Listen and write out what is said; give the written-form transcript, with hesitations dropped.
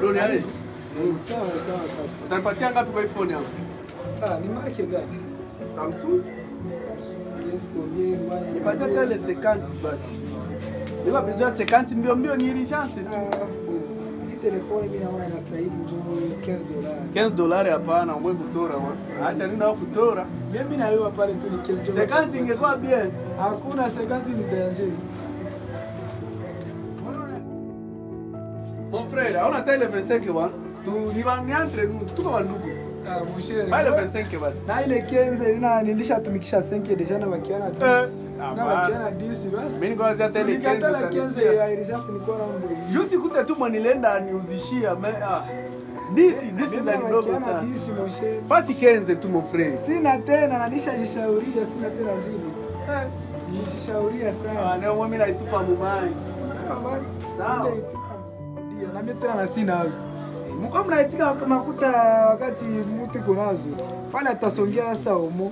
Leo ni ale. Sawa kaka. Utanipatia ngapi kwa iPhone yangu? Ni marke gani? Samsung. Yes, combien bwana? Nipatia kale 50 basi. Nipa besoin 50 mbio ni urgence tu. Hii telefoni mimi naona inastahili njoo $15 hapana, wewe kutora bwana. Acha nenda kutora. Mimi na wewe pale tu ni 50 ingekuwa bien. Hakuna 50 ni danger. Mon frère, on a le 25 bwana. Tu ni entre nous, tuko bandugu. Mon cher. Pas le 25 basi. Na ile 15 nilishatumikisha 5 deja na bakiana 10. Na bakiana 10 basi. Mimi niko hata ile 15 ya urgence nilikuwa na mdo. Juzi kute tu mwanilenda niuzishia disi za kidogo sana. Disi mon cher. Fasi 15 tu mon frère. Sina tena na nishajishauria, sina tena zidi. Nishishauria sana. Leo mimi naitupa mumai. Sawa basi. Sawa. Ndio na mimi tena na sina hazo. Mko mnaitika makuta wakati mtu kunazo. Pale atasongea sasa umo.